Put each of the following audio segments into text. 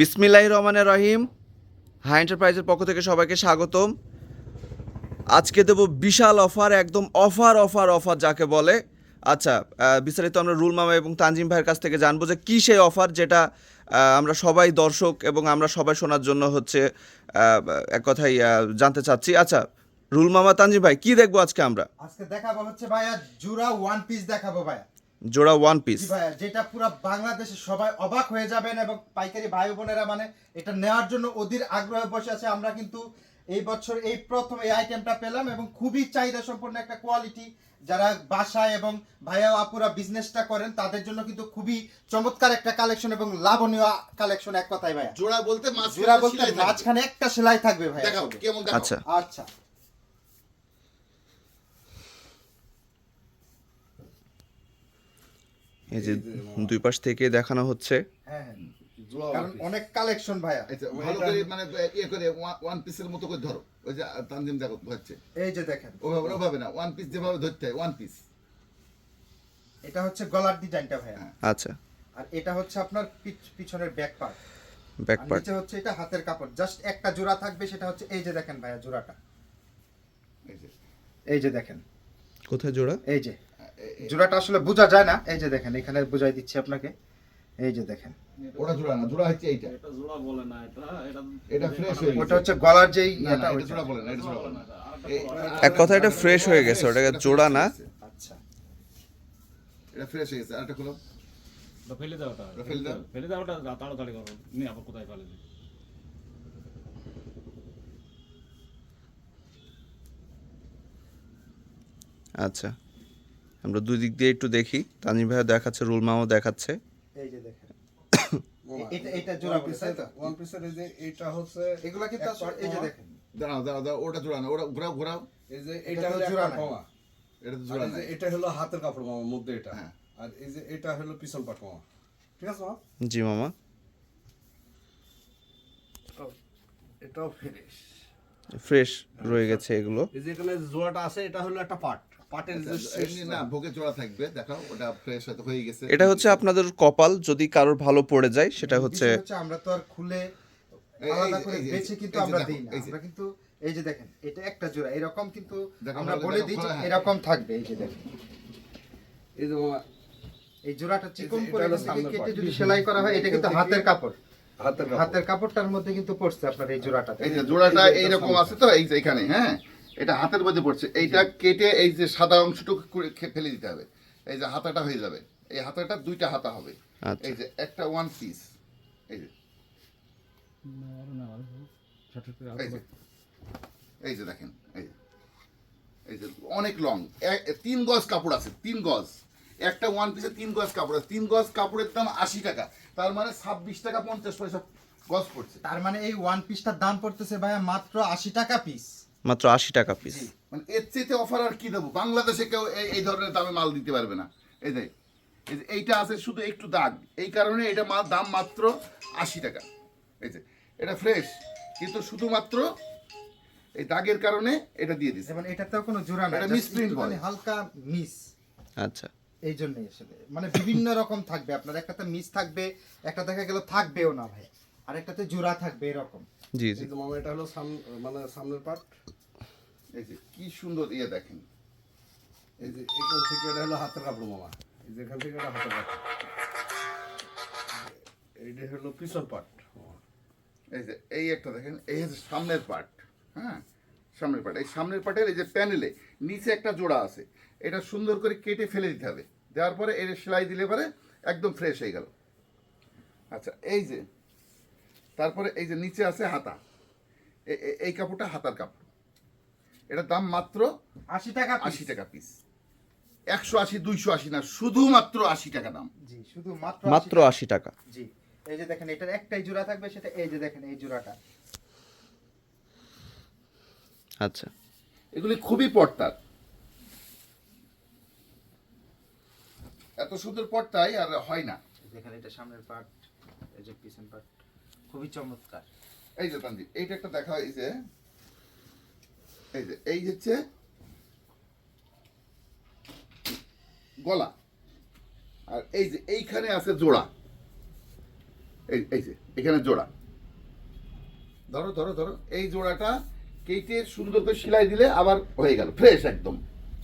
বিসমিল্লাহির রহমানির রহিম। হাই এন্টারপ্রাইজের পক্ষ থেকে সবাইকে স্বাগতম। আজকে দেব বিশাল অফার, একদম অফার অফার অফার যাকে বলে। আচ্ছা, বিস্তারিত আমরা রুল মামা এবং তানজিম ভাইয়ের কাছ থেকে জানবো যে কী সেই অফার যেটা আমরা সবাই দর্শক এবং আমরা সবাই শোনার জন্য হচ্ছে এক কথাই জানতে চাচ্ছি। আচ্ছা, রুল মামা, তানজিম ভাই, কি দেখবো আজকে আমরা? আজকে দেখাবো হচ্ছে ভাইয়া জোড়া ওয়ান পিস দেখাবো ভাইয়া। জোড়া ওয়ান পিস। জি ভাইয়া, যেটা পুরো বাংলাদেশে সবাই অবাক হয়ে যাবেন এবং পাইকারি ভাই বোনেরা মানে এটা নেওয়ার জন্য অধীর আগ্রহে বসে আছে। আমরা কিন্তু এই বছর এই প্রথম এই আইটেমটা পেলাম এবং খুবই চাহিদা সম্পন্ন একটা কোয়ালিটি। যারা বাসায় এবং ভাইয়া আপুরা বিজনেসটা করেন তাদের জন্য কিন্তু খুবই চমৎকার একটা কালেকশন এবং লাভনীয় কালেকশন। এক কথাই ভাইয়া, জোড়া বলতে মাঝখানে একটা সেলাই থাকবে ভাইয়া। দেখাও কেমন দেখাও। আচ্ছা আচ্ছা, এই যে দুই পাশ থেকে দেখানো হচ্ছে। হ্যাঁ কারণ অনেক কালেকশন ভাইয়া। আচ্ছা, ভালো করে মানে ইয়ে করে ওয়ান পিসের মতো করে ধরো। ওই যে তানজিম দেখো ধরছে, এই যে দেখেন ওভাবে না, ওয়ান পিস যেভাবে ধরতে হয় ওয়ান পিস। এটা হচ্ছে গলার ডিজাইনটা ভাইয়া। আচ্ছা, আর এটা হচ্ছে আপনার পিছনের ব্যাক পার্ট। ব্যাক আর পার্ট। নিচে হচ্ছে এটা হাতের কাপড়। জাস্ট একটা জোড়া থাকবে, সেটা হচ্ছে এই যে দেখেন ভাইয়া জোড়াটা। এই যে এই যে দেখেন, কোথায় জোড়া? এই যে জোড়াটা আসলে বোঝা যায় না। এই যে দেখেন, এখানে বুঝাই দিচ্ছি আপনাকে। এই যে দেখেন, ওটা জোড়া না, জোড়া হচ্ছে এইটা। এটা জোড়া বলে না, এটা ফ্রেশ হয়ে ওটা গেছে। হচ্ছে গলার যেই না না, এটা এটা জোড়া বলে না, এটা জোড়া বলে না। এক কথা এটা ফ্রেশ হয়ে গেছে, ওটাকে জোড়া না। আচ্ছা, এটা ফ্রেশ হয়ে গেছে। আরেকটা খুলো। ওটা ফেলে দাও, ওটা ফেলে দাও। ফেলে দাও, ওটা তাড়াতাড়ি করো। নিয়ে আবার কোথায় ফেলে দিই? আচ্ছা, আমরা দুই দিক দিয়ে একটু দেখি। তানজিম ভাইও দেখাচ্ছে, রুল মামাও দেখাচ্ছে। এই যে দেখেন, এটা এটা জোড়া বলে তাই তো? ওয়ান পিসের এই যে এটা হচ্ছে এগুলা কিন্তু আসলে এই যে দেখেন, দাঁড়াও দাঁড়াও দাঁড়াও, ওটা জোড়া না, ওটা ঘোরাও ঘোরাও। এই যে এটা এটা তো হলো জোড়া একটা না। মামা। এটা তো আর জোড়া এই না। যে এটা হলো হাতের কাপড় মামা, মধ্যে এটা। হ্যাঁ। আর এই যে এটা হলো পিছন পাট মামা। ঠিক আছে মামা? জি মামা। এটাও ফ্রেশ। ফ্রেশ রয়ে গেছে এগুলো। এই যে এখানে যে জোড়াটা আছে এটা হলো একটা পাট। পাটের যে শেষ এমনি না, ভোগে জোড়া থাকবে, দেখাও। ওটা ফ্রেশ হয়ে গেছে। এটা হচ্ছে আপনাদের কপাল, যদি কারোর ভালো পড়ে যায় সেটা হচ্ছে। বিষয় হচ্ছে আমরা তো আর খুলে আলাদা করে এই যে, বেছে কিন্তু এই যে আমরা দেখো, দিই না। এই যে। আমরা কিন্তু এই যে দেখেন, এটা একটা জোড়া এরকম কিন্তু দেখো, আমরা দেখো, বলে দেখো, দিই যে হ্যাঁ। এরকম থাকবে। এই যে দেখেন, এই যে মামা এই জোড়াটা চিকন এটা করে হলো এখান থেকে সামনের কেটে part। যদি সেলাই করা হয়, এটা কিন্তু হাতের কাপড়। হাতের কাপড়। হাতের কাপড়টার মধ্যে কিন্তু পড়ছে আপনার এই জোড়াটা। এই যে জোড়াটা এই যে এটা এইরকম সামনে। আছে তো, এই যে এখানে, হ্যাঁ, এটা হাতের মধ্যে পড়ছে। এইটা কেটে এই যে সাদা অংশটুকু ফেলে দিতে হবে। এই যে হাতাটা হয়ে যাবে। এই হাতাটা দুইটা হাতা হবে। আচ্ছা। এই যে একটা ওয়ান পিস। এই যে এই যে এই যে দেখেন, এই যে এই যে অনেক লং, 3 গজ কাপড় আছে, 3 গজ। একটা ওয়ান পিসে 3 গজ কাপড় আছে। 3 গজ কাপড়ের দাম 80 টাকা। তার মানে 26 টাকা 50 পয়সা গজ পড়ছে। তার মানে এই ওয়ান পিসটার দাম পড়তেছে ভাইয়া মাত্র 80 টাকা পিস। মাত্র 80 টাকা পিস। মানে এর চাইতে অফার আর কি দেবো? বাংলাদেশে কেউ এই ধরনের দামে মাল দিতে পারবে না। এই যে এইটা আছে শুধু একটু দাগ, এই কারণে এটা দাম মাত্র 80 টাকা। এই যে এটা ফ্রেশ, কিন্তু শুধুমাত্র এই দাগের কারণে এটা দিয়ে দিচ্ছে। যেমন এটাতেও কোনো জোড়া নাই, এটা just misprint একটুখানি বলে। হালকা মিস। আচ্ছা, এই জন্যই আসলে মানে বিভিন্ন রকম থাকবে আপনার। একটাতে মিস থাকবে, একটা দেখা গেল থাকবেও না ভাই, আর একটাতে জোড়া থাকবে এরকম। জি জি। এই যে মামা এটা হলো মানে সামনের পাট। এই যে কি সুন্দর ইয়ে দেখেন। এই যে এখান থেকে এটা হলো হাতের কাপড় মামা। এই যে এখান থেকে এটা হাতের কাপড়। এইটা হলো পিছন পাট মামা। এই যে এই একটা দেখেন, এই হচ্ছে সামনের পার্ট। হ্যাঁ, সামনের পার্ট। এই সামনের পার্টের এই যে প্যানেলে নিচে একটা জোড়া আছে, এটা সুন্দর করে কেটে ফেলে দিতে হবে। দেওয়ার পরে এর সেলাই দিলে পরে একদম ফ্রেশ হয়ে গেল। আচ্ছা, এই যে তারপরে এই যে নিচে আছে হাতা, এই কাপড়টা হাতার কাপড়। এটার দাম মাত্র 80 টাকা piece। 80 টাকা পিস। 180 280 না, শুধুমাত্র 80 টাকা দাম। জি, শুধু মাত্র মাত্র 80 80 টাকা। জি, এই যে দেখেন এটার একটাই জোড়া থাকবে, সেটা এই যে দেখেন এই জোড়াটা। আচ্ছা, এগুলি খুবই পর্তার, এত সুন্দর পর্তাই আর হয় না। দেখেন এটা সামনের পার্ট, এই যে পিছন পার্ট, খুবই চমৎকার। এই যে তানজিৎ, এইটা একটা দেখা, এই যে এই হচ্ছে গলা, আর এই যে এইখানে আছে জোড়া। এই যে এখানে জোড়া, ধরো ধরো ধরো, এই জোড়াটা কেটে সুন্দর করে সেলাই দিলে আবার হয়ে গেল ফ্রেশ একদম।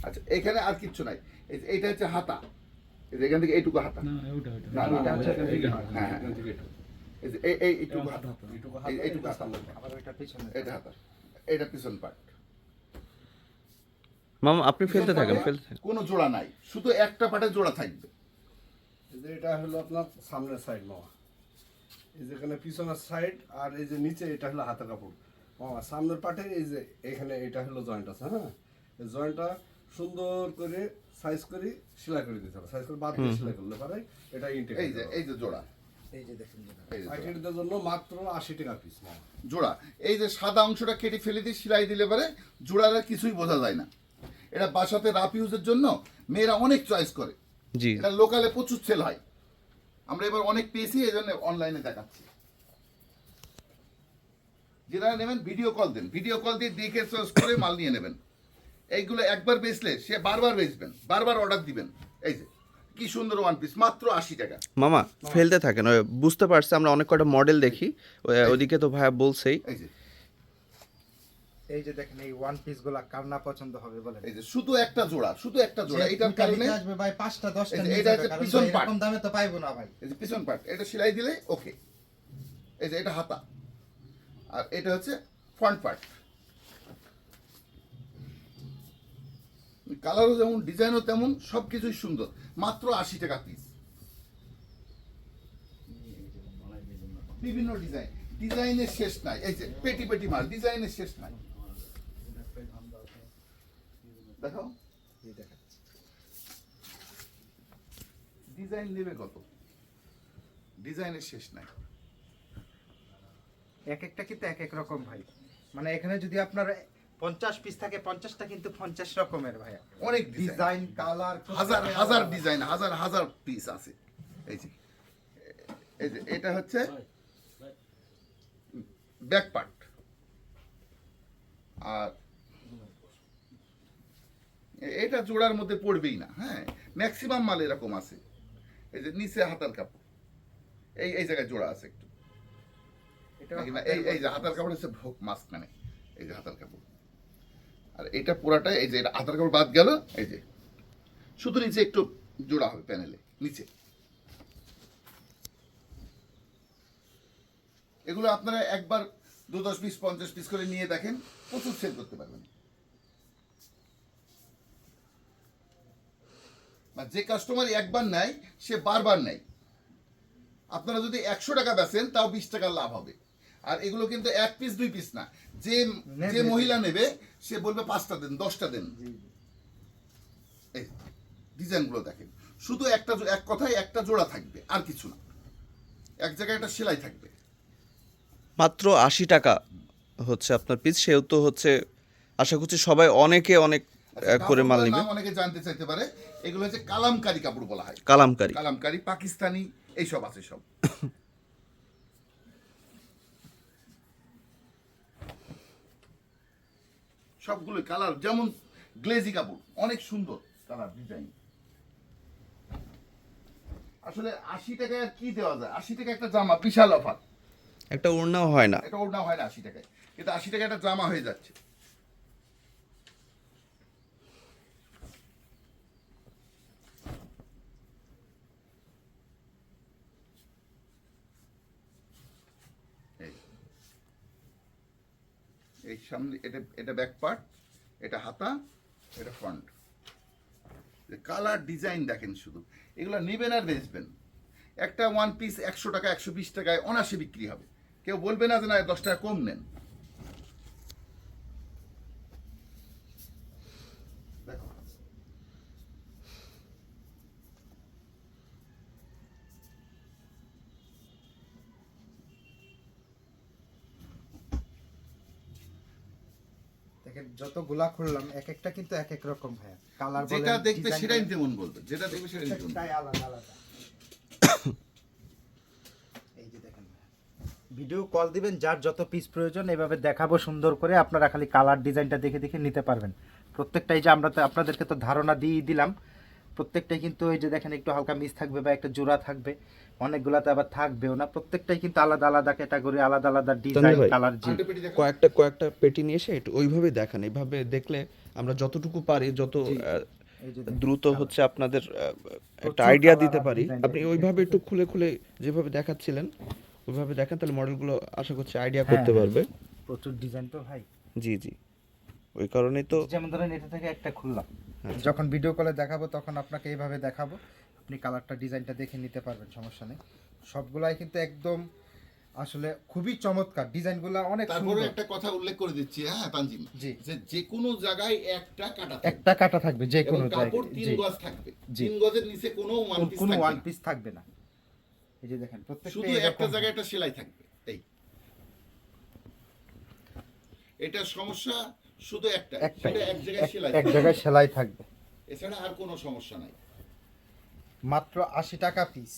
আচ্ছা, এখানে আর কিচ্ছু নাই। এইটা হচ্ছে হাতা, এই যে এখান থেকে এইটুকু হাতা, না, না, এটা হচ্ছে হ্যাঁ, এখান থেকে একটু। এই যে এইটুকু হাতা, এইটুকু এইটুকু হাতা, আবার ওইটা পিছনে। এটা হাতা, এটা পিছন পার্ট। মামা আপনি ফেলতে থাকেন, ফেলতে থাকেন। কোনো জোড়া নাই, শুধু একটা পাটে জোড়া থাকবে। এই যে এটা হলো আপনার সামনের সাইড মামা, এই যে এখানে পিছনের সাইড, আর এই যে নিচে এটা হলো হাতের কাপড় মামা। সামনের পাটে এই যে এখানে এটা হলো জয়েন্ট আছে, হ্যাঁ, এই জয়েন্টটা সুন্দর করে সাইজ করে সেলাই করে দিতে হবে, সাইজ করে বাদ দিয়ে সেলাই করলে পারে এটা ইনটেক। এই যে জোড়া, এই যে দেখুন যেটা। এই যে জোড়া। পাইকারিদের জন্য মাত্র 80 টাকা পিস মামা। জোড়া, এই যে সাদা অংশটা কেটে ফেলে দিয়ে সেলাই দিলে পারে জোড়ার আর কিছুই বোঝা যায় না। এটা বাসাতে রাফ ইউজের জন্য মেয়েরা অনেক চয়েস করে, জি, এটা লোকালে প্রচুর সেল হয়। আমরা এবার অনেক পেয়েছি, এই জন্য অনলাইনে দেখাচ্ছি। যারা নেবেন ভিডিও কল দেন, ভিডিও কল দিয়ে দেখে চয়েস করে মাল নিয়ে নেবেন। এইগুলো একবার বেচলে সে বারবার বেচবেন, বারবার অর্ডার দিবেন। এই যে কি সুন্দর ওয়ান পিস, মাত্র 80 টাকা। মামা ফেলতে থাকেন। ওই বুঝতে পারছি, আমরা অনেক কটা মডেল দেখি, ওদিকে তো ভাইয়া বলছেই। এই যে এই যে দেখেন এই ওয়ান পিস গুলা কার না পছন্দ হবে বলেন। এই যে শুধু একটা জোড়া, শুধু একটা জোড়া, যে এটার দুইটা কারণে নিতে আসবে ভাই 5টা 10টা এই যে নিয়ে এটা যাবে, হচ্ছে কারণ পিছন ভাই part। এরকম দামে তো পাইবো না ভাই। এই যে পিছন পার্ট, এটা সেলাই দিলে ওকে। এই যে এটা হাতা, আর এটা হচ্ছে ফ্রন্ট পার্ট। কালারও যেমন, ডিজাইনও তেমন, সবকিছুই সুন্দর, মাত্র 80 টাকা পিস। বিভিন্ন ডিজাইন, ডিজাইনের শেষ নাই। এই যে পেটি পেটি মাল, ডিজাইনের শেষ নাই। দেখো এই দেখাচ্ছি। ডিজাইন নেবে কত, ডিজাইনের শেষ নাই। এক একটা কিন্তু এক এক রকম ভাই, মানে এখানে যদি আপনার 50 পিস থাকে 50টা কিন্তু 50 রকমের ভাইয়া। অনেক ডিজাইন, কালার, হাজার হাজার ডিজাইন, হাজার হাজার পিস আছে। এই যে এটা হচ্ছে ব্যাক পার্ট, আর এটা জোড়ার মধ্যে পড়বেই না। হ্যাঁ, ম্যাক্সিমাম মাল এরকম আছে। এই যে নিচে হাতার কাপড়, এই জায়গায় জোড়া আছে একটু। এটা নাকি না, এই যে হাতার কাপড় হচ্ছে ভোগ মাঝখানে, এই যে হাতার কাপড়। আর এটা পুরাটাই, এই যে এটা হাতার কাপড় বাদ গেল, এই যে শুধু নিচে একটু জোড়া হবে প্যানেলে নিচে। এগুলো আপনারা একবার 2-10 পিস 50 পিস করে নিয়ে দেখেন, প্রচুর সেল করতে পারবেন। যে কাস্টমার একবার নেয় সে বারবার নেয়। আপনারা যদি 100 টাকা বেচেন তাও 20 টাকা লাভ হবে। আর এগুলো কিন্তু 1 পিস 2 পিস না, যে মহিলা নেবে সে বলবে 5টা দেন, 10টা দেন। এই ডিজাইনগুলো দেখেন, শুধু এক কথায় একটা জোড়া থাকবে, আর কিছু না। এক জায়গায় একটা সেলাই থাকবে। মাত্র 80 টাকা হচ্ছে আপনার পিস। সেহেতু হচ্ছে আশা করছি সবাই অনেকে অনেক করে মাল কাপড়গুলোর নিবে। নাম অনেকে জানতে চাইতে পারে, এগুলো হচ্ছে কালামকারী কাপড় বলা হয়। কালামকারী। কালামকারী, পাকিস্তানি, এইসব আছে সব। সবগুলো কালার যেমন গ্লেজি কাপড়, অনেক সুন্দর কালার ডিজাইন। আসলে 80 টাকায় আর কি দেওয়া যায়? 80 টাকা একটা জামা, বিশাল অফার। একটা ওড়নাও হয় না। এটা ওড়না হয় না 80 টাকায়, কিন্তু 80 টাকা একটা জামা হয়ে যাচ্ছে। এই সামনে এটা ব্যাক পার্ট, এটা হাতা, এটা ফ্রন্ট। কালার ডিজাইন দেখেন শুধু, এগুলো নেবেন আর বেচবেন। একটা ওয়ান পিস 100 টাকা 120 টাকায় অনায়াসে বিক্রি হবে, কেউ বলবে না যে না 10 টাকা কম নেন। দেখো দেখেন যতগুলা খুললাম এক একটা কিন্তু এক এক রকম ভাইয়া। কালার বলেন, যেটা দেখবে ডিজাইন সেটাই বলেন, তেমন বলবে, যেটা দেখবে সেটাই তেমন। প্রত্যেকটাই আলাদা আলাদা। এই যে দেখেন ভাইয়া, ভিডিও কল দিবেন, যার যত পিস প্রয়োজন এভাবে দেখাবো সুন্দর করে, আপনারা খালি কালার ডিজাইনটা দেখে দেখে নিতে পারবেন। প্রত্যেকটাই যে আমরা তো আপনাদেরকে তো ধারণা দিয়ে দিলাম, প্রত্যেকটাই কিন্তু ওই যে দেখেন একটু হালকা মিস থাকবে বা একটা জোড়া থাকবে, অনেকগুলাতে আবার থাকবেও না, প্রত্যেকটাই কিন্তু আলাদা আলাদা ক্যাটাগরি, আলাদা আলাদা ডিজাইন, ভাই, কালার। জি আন্টিপেটি দেখেন। কয়েকটা পেটি নিয়ে এসে একটু ওইভাবে দেখান, এইভাবে দেখলে আমরা যতটুকু পারি যত এই যে দ্রুত হচ্ছে আপনাদের একটা প্রচুর আইডিয়া colour দিতে আর পারি। design আপনি দেখেন। ওইভাবে একটু খুলে খুলে যেভাবে দেখাচ্ছিলেন ওইভাবে দেখেন, তাহলে মডেলগুলো আশা করছি আইডিয়া হ্যাঁ, করতে পারবে। প্রচুর ডিজাইন তো ভাই। জি জি, ওই কারণেই তো। যেমন ধরেন এটা থেকে একটা খুললাম, আচ্ছা। যখন ভিডিও কলে দেখাবো তখন আপনাকে এইভাবে দেখাবো, আপনি কালারটা ডিজাইনটা দেখে নিতে পারবেন, সমস্যা নেই। সবগুলাই কিন্তু একদম আসলে খুবই চমৎকার, ডিজাইনগুলো অনেক তারপরে সুন্দর। একটা কথা উল্লেখ করে দিচ্ছি, হ্যাঁ তানজিম, জি। যে কোনো জায়গায় একটা কাটা থাকবে একটা কাটা থাকবে যে এবং কোনো কাপড় জায়গায়। 3 জি, গজ থাকবে, জি। 3 গজের নিচে কোনো ওয়ান পিস কোনো থাকবে ওয়ান না। পিস থাকবে না। এই যে দেখেন শুধু প্রত্যেকটা একটা জায়গায় একটা সেলাই থাকবে। এই এটা সমস্যা শুধু একটা, একটাই, সেটা এক জায়গায় সেলাই এক থাকবে। জায়গায় সেলাই থাকবে। এছাড়া আর কোনো সমস্যা নাই। মাত্র 80 টাকা পিস।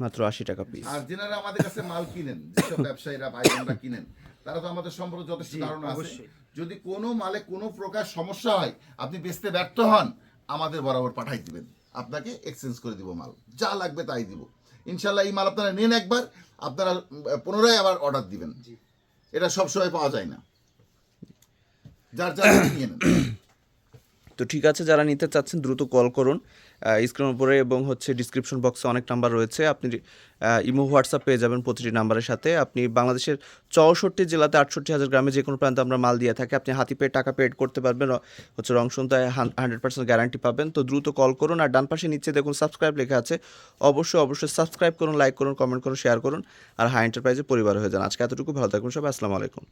মাত্র 80 টাকা পিস। আর যারা আমাদের কাছে মাল কিনেন, যেসব ব্যবসায়ীরা ভাই বোনরা কিনেন, তারা তো আমাদের সম্পর্কে যথেষ্ট জি, ধারণা আছে। অবশ্যই। যদি কোনো মালে কোনো প্রকার সমস্যা হয়, আপনি বেচতে ব্যর্থ হন, আমাদের বরাবর পাঠাই দিবেন, আপনাকে এক্সচেঞ্জ করে দিব, মাল যা লাগবে তাই দিব ইনশাল্লাহ। এই মাল আপনারা নেন একবার, আপনারা পুনরায় আবার অর্ডার দিবেন। এটা সবসময় পাওয়া যায় না, যার যার নিয়ে নেন। তো ঠিক আছে, যারা নিতে চাচ্ছেন দ্রুত কল করুন স্ক্রিনের উপরে, এবং হচ্ছে ডিসক্রিপশন বক্সে অনেক নাম্বার রয়েছে, আপনি ইমো হোয়াটসঅ্যাপ পেয়ে যাবেন প্রতিটি নাম্বারের সাথে। আপনি বাংলাদেশের 64 জেলাতে 68,000 গ্রামে যে কোনো প্রান্তে আমরা মাল দিয়ে থাকি, আপনি হাতি পেয়ে টাকা পেড করতে পারবেন, হচ্ছে রংসুনতায় 100% গ্যারান্টি পাবেন। তো দ্রুত কল করুন। আর ডান পাশে নিচে দেখুন সাবস্ক্রাইব লেখা আছে, অবশ্যই সাবস্ক্রাইব করুন, লাইক করুন, কমেন্ট করুন, শেয়ার করুন, আর হাই এন্টারপ্রাইজের পরিবার হয়ে যান। আজকে এতটুকু, ভালো থাকুন সবাই, আসসালামু আলাইকুম।